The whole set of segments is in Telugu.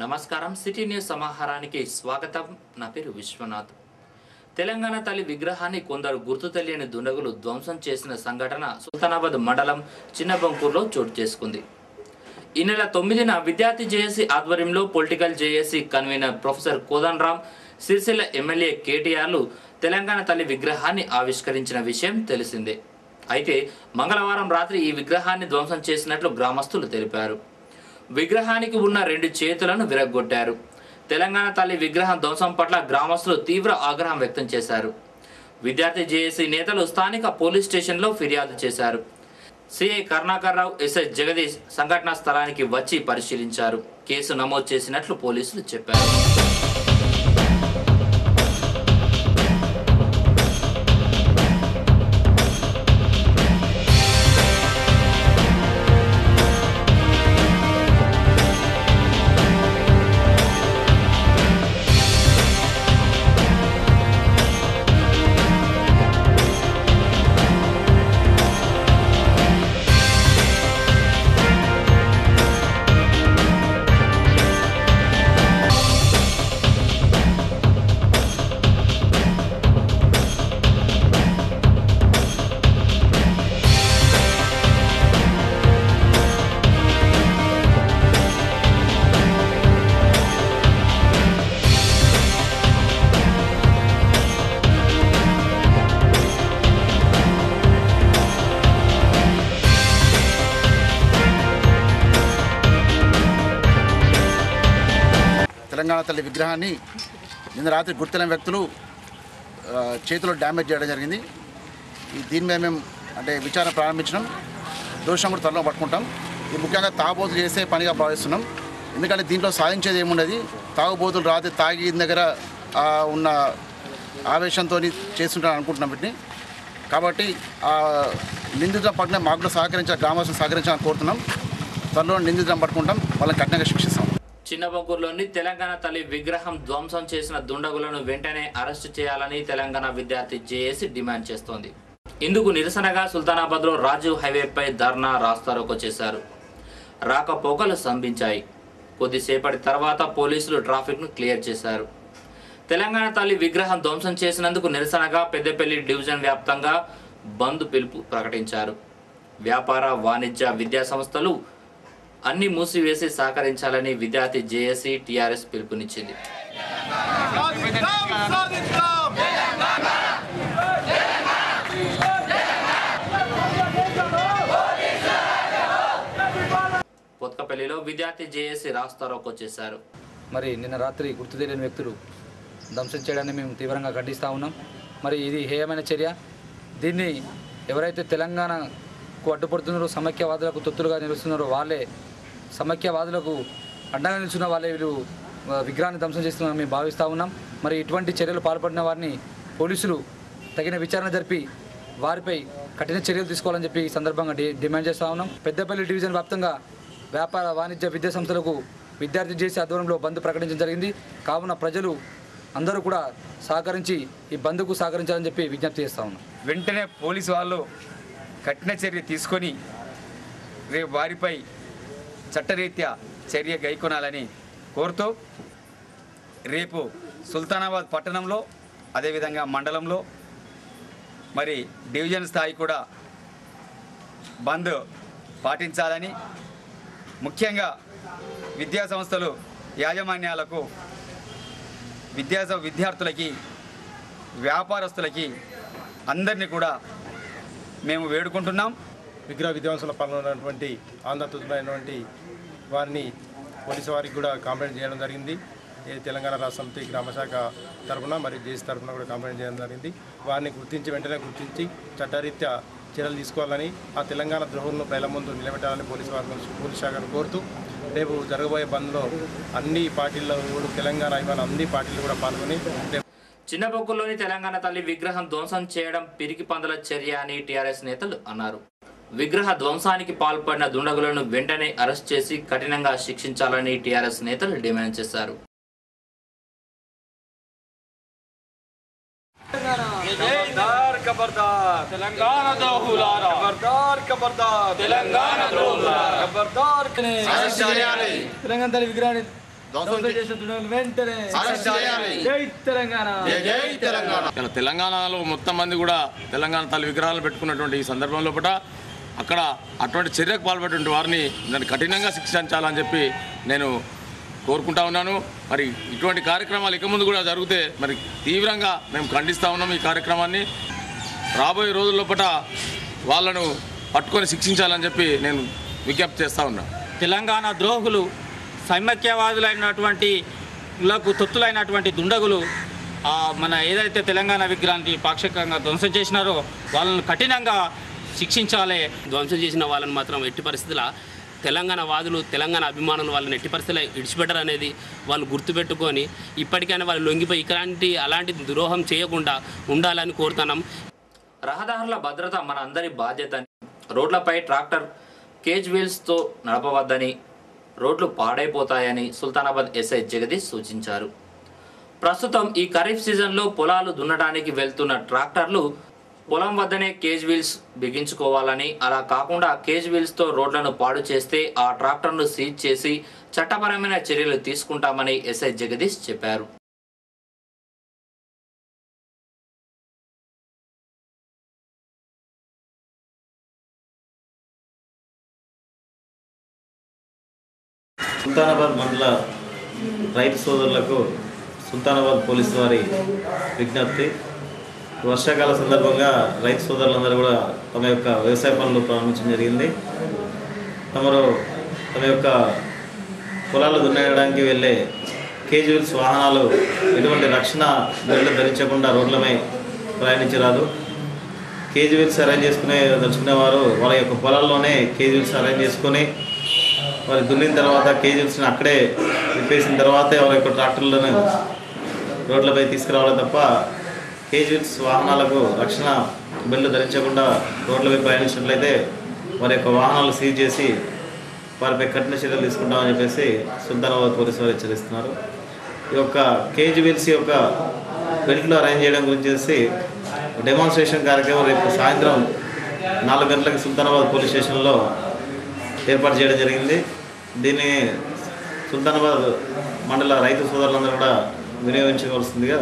నమస్కారం సిటీ న్యూస్ సమాహారానికి స్వాగతం. నా పేరు విశ్వనాథ్. తెలంగాణ తల్లి విగ్రహాన్ని కొందరు గుర్తు తెలియని దుండగులు ధ్వంసం చేసిన సంఘటన సుల్తానాబాద్ మండలం చిన్నబంకూరులో చోటు చేసుకుంది. ఈ నెల 9న విద్యార్థి జేఏసీ ఆధ్వర్యంలో పొలిటికల్ జేఏసీ కన్వీనర్ ప్రొఫెసర్ కోదండ రామ్, సిరిసిల్ల ఎమ్మెల్యే కేటీఆర్లు తెలంగాణ తల్లి విగ్రహాన్ని ఆవిష్కరించిన విషయం తెలిసిందే. అయితే మంగళవారం రాత్రి ఈ విగ్రహాన్ని ధ్వంసం చేసినట్లు గ్రామస్తులు తెలిపారు. విగ్రహానికి ఉన్న 2 చేతులను విరగ్గొట్టారు. తెలంగాణ తల్లి విగ్రహం ధ్వంసం పట్ల గ్రామస్తులు తీవ్ర ఆగ్రహం వ్యక్తం చేశారు. విద్యార్థి జేఏసీ నేతలు స్థానిక పోలీస్ స్టేషన్లో ఫిర్యాదు చేశారు. సిఐ కరుణాకర్ రావు, ఎస్ఐ జగదీష్ సంఘటనా స్థలానికి వచ్చి పరిశీలించారు. కేసు నమోదు చేసినట్లు పోలీసులు చెప్పారు. తెలంగాణ తల్లి విగ్రహాన్ని నిన్న రాత్రి గుర్తులేని వ్యక్తులు చేతిలో డ్యామేజ్ చేయడం జరిగింది. దీని మీద మేము విచారణ ప్రారంభించడం, దోషం కూడా త్వరలో పట్టుకుంటాం. ఇది ముఖ్యంగా తాగుబోతులు చేసే పనిగా భావిస్తున్నాం. ఎందుకంటే దీంట్లో సాధించేది ఏమున్నది, తాగుబోతులు రాత్రి తాగి దగ్గర ఉన్న ఆవేశంతో చేస్తుంటారని అనుకుంటున్నాం వీటిని. కాబట్టి నిందితుల పట్ల మాకు కూడా గ్రామస్తులు సహకరించాలని కోరుతున్నాం. త్వరలో నిందితులను పట్టుకుంటాం, వాళ్ళని కఠినంగా శిక్షిస్తాం. చిన్నబంకూరులోని తెలంగాణ తల్లి విగ్రహం ధ్వంసం చేసిన దుండగులను వెంటనే అరెస్టు చేయాలని తెలంగాణ విద్యార్థి జేఏసీ డిమాండ్ చేస్తోంది. ఇందుకు నిరసనగా సుల్తానాబాద్లో రాజీవ్ హైవేపై ధర్నా, రాస్తారోకో చేశారు. రాకపోకలు స్తంభించాయి. కొద్దిసేపటి తర్వాత పోలీసులు ట్రాఫిక్ను క్లియర్ చేశారు. తెలంగాణ తల్లి విగ్రహం ధ్వంసం చేసినందుకు నిరసనగా పెద్దపల్లి డివిజన్ వ్యాప్తంగా బంద్ పిలుపు ప్రకటించారు. వ్యాపార, వాణిజ్య, విద్యా సంస్థలు అన్ని మూసివేసి సహకరించాలని విద్యార్థి జేఏసీ టీఆర్ఎస్ పిలుపునిచ్చింది. పొత్కపల్లిలో విద్యార్థి జేఏసీ రాస్తారోకో చేశారు. మరి నిన్న రాత్రి గుర్తు తెలియని వ్యక్తులు ధ్వంసం చేయడాన్ని మేము తీవ్రంగా ఖండిస్తూ ఉన్నాం. మరి ఇది హేయమైన చర్య. దీన్ని ఎవరైతే తెలంగాణకు అడ్డుపడుతున్నారో, సమైక్యవాదులకు తొత్తులుగా నిలుస్తున్నారో వాళ్ళే, సమైక్యవాదులకు అడ్డంగా నిలుస్తున్న వాళ్ళే వీళ్ళు విగ్రహాన్ని ధ్వంసం చేస్తున్నారని మేము భావిస్తూ ఉన్నాం. మరి ఇటువంటి చర్యలు పాల్పడిన వారిని పోలీసులు తగిన విచారణ జరిపి వారిపై కఠిన చర్యలు తీసుకోవాలని చెప్పి ఈ సందర్భంగా డిమాండ్ చేస్తూ ఉన్నాం. పెద్దపల్లి డివిజన్ వ్యాప్తంగా వ్యాపార, వాణిజ్య, విద్యా సంస్థలకు విద్యార్థి జేఏసీ ఆధ్వర్యంలో బంద్ ప్రకటించడం జరిగింది. కావున ప్రజలు అందరూ కూడా సహకరించి ఈ బంద్కు సహకరించాలని చెప్పి విజ్ఞప్తి చేస్తూ ఉన్నాం. వెంటనే పోలీసు వాళ్ళు కఠిన చర్య తీసుకొని రేపు వారిపై చట్టరీత్యా చర్య గైకొనాలని కోరుతూ రేపు సుల్తానాబాద్ పట్టణంలో, అదేవిధంగా మండలంలో, మరి డివిజన్ స్థాయి కూడా బంద్ పాటించాలని, ముఖ్యంగా విద్యా సంస్థలు యాజమాన్యాలకు, విద్యార్థులకి, వ్యాపారస్తులకి అందరినీ కూడా మేము వేడుకుంటున్నాం. విగ్రహ విధ్వంసంలో పాల్గొన్నటువంటి ఆంధ్రతులైనటువంటి వారిని పోలీసు వారికి కూడా కంప్లైంట్ చేయడం జరిగింది. తెలంగాణ రాష్ట్ర సమితి గ్రామశాఖ తరఫున మరియు జేఏసీ తరఫున కూడా కంప్లైంట్ చేయడం జరిగింది. వారిని వెంటనే గుర్తించి చట్టరీత్యా చర్యలు తీసుకోవాలని, ఆ తెలంగాణ ద్రోహులను ప్రజల ముందు నిలబెట్టాలని పోలీసు శాఖను కోరుతూ రేపు జరగబోయే బంద్లో అన్ని పార్టీల్లో తెలంగాణ అన్ని పార్టీలు కూడా పాల్గొని చిన్నబంకూరులోని తెలంగాణ తల్లి విగ్రహం ధ్వంసం చేయడం పిరికి పందుల చర్య అని టీఆర్ఎస్ నేతలు అన్నారు. విగ్రహ ధ్వంసానికి పాల్పడిన దుండగులను వెంటనే అరెస్ట్ చేసి కఠినంగా శిక్షించాలని టీఆర్ఎస్ నేతలు డిమాండ్ చేశారు. खबरदार तेलंगाना द्रोहुलारा खबरदार तेलंगाना द्रोहुलारा खबरदार తెలంగాణ తల్లి విగ్రహాన్ని తెలంగాణలో మొత్తం మంది కూడా తెలంగాణ తల్లి విగ్రహాలు పెట్టుకున్నటువంటి ఈ సందర్భంలో అక్కడ అటువంటి చర్యకు పాల్పడినటువంటి వారిని దాన్ని కఠినంగా శిక్షించాలని చెప్పి నేను కోరుకుంటా ఉన్నాను. మరి ఇటువంటి కార్యక్రమాలు ఇక ముందు కూడా జరిగితే మరి తీవ్రంగా మేము ఖండిస్తూ ఉన్నాం. ఈ కార్యక్రమాన్ని రాబోయే రోజుల్లోపట వాళ్ళను పట్టుకొని శిక్షించాలని చెప్పి నేను విజ్ఞప్తి చేస్తూ ఉన్నాను. తెలంగాణ ద్రోహులు సమైక్యవాదులైనటువంటి తొత్తులైనటువంటి దుండగులు మన ఏదైతే తెలంగాణ విగ్రహాన్ని పాక్షికంగా ధ్వంసం చేసినారో వాళ్ళను కఠినంగా శిక్షించాలి. ధ్వంసం చేసిన వాళ్ళని మాత్రం ఎట్టి పరిస్థితుల్లో తెలంగాణ వాదులు తెలంగాణ అభిమానులు వాళ్ళని ఎట్టి పరిస్థితుల్లో విడిచిపెట్టరు అనేది వాళ్ళు గుర్తుపెట్టుకొని ఇప్పటికైనా వాళ్ళు లొంగిపోయి అలాంటి ద్రోహం చేయకుండా ఉండాలని కోరుతున్నాం. రహదారుల భద్రత మన అందరి బాధ్యత. రోడ్లపై ట్రాక్టర్ కేజ్ వీల్స్తో నడపవద్దని, రోడ్లు పాడైపోతాయని సుల్తానాబాద్ ఎస్ఐ జగదీష్ సూచించారు. ప్రస్తుతం ఈ ఖరీఫ్ సీజన్లో పొలాలు దున్నడానికి వెళ్తున్న ట్రాక్టర్లు పొలం వద్దనే కేజ్ వీల్స్ బిగించుకోవాలని, అలా కాకుండా కేజ్ వీల్స్తో రోడ్లను పాడు చేస్తే ఆ ట్రాక్టర్ను సీజ్ చేసి చట్టపరమైన చర్యలు తీసుకుంటామని ఎస్ఐ జగదీష్ చెప్పారు. సుల్తానాబాద్ మండల రైతు సోదరులకు సుల్తానాబాద్ పోలీసు వారి విజ్ఞప్తి. వర్షాకాల సందర్భంగా రైతు సోదరులందరూ కూడా తమ యొక్క వ్యవసాయ పనులు ప్రారంభించడం జరిగింది. తమ యొక్క పొలాలు దున్నడానికి వెళ్ళే కేజీవీల్స్ వాహనాలు ఎటువంటి రక్షణ బెల్ట్ ధరించకుండా రోడ్లపై ప్రయాణించరాదు. కేజీవీల్స్ అరేంజ్ దలుచుకునే వారు వాళ్ళ యొక్క పొలాల్లోనే కేజీవీల్స్ అరేంజ్ చేసుకొని వారి దున్నిన తర్వాత కేజీవీల్స్ని అక్కడే విప్పేసిన తర్వాతే వారి యొక్క ట్రాక్టర్లను రోడ్లపై తీసుకురావాలి తప్ప కేజీవీల్స్ వాహనాలకు రక్షణ బెల్ట్ ధరించకుండా రోడ్లపై ప్రయాణించినట్లయితే వారి యొక్క వాహనాలు సీజ్ చేసి వారిపై కఠిన చర్యలు తీసుకుంటామని చెప్పేసి సుల్తానాబాద్ పోలీసు వారు హెచ్చరిస్తున్నారు. ఈ యొక్క కేజీవీల్స్ యొక్క బెల్ట్లు అరేంజ్ చేయడం గురించి డెమాన్స్ట్రేషన్ కార్యక్రమం రేపు సాయంత్రం 4 గంటలకు సుల్తానాబాద్ పోలీస్ స్టేషన్లో ఏర్పాటు చేయడం జరిగింది. దీన్ని సుల్తానాబాద్ మండల రైతు సోదరులందరూ కూడా వినియోగించవలసిందిగా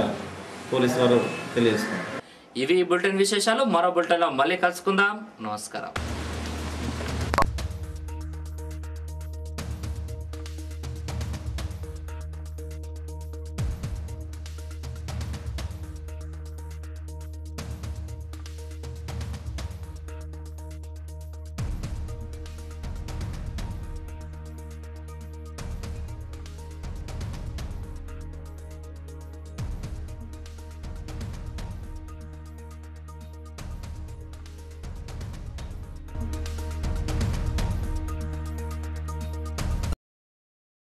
పోలీసు వారు తెలియజేస్తున్నారు. ఇవి బులెటిన్ విశేషాలు. మరో బులెటిన్లో మళ్ళీ కలుసుకుందాం. నమస్కారం.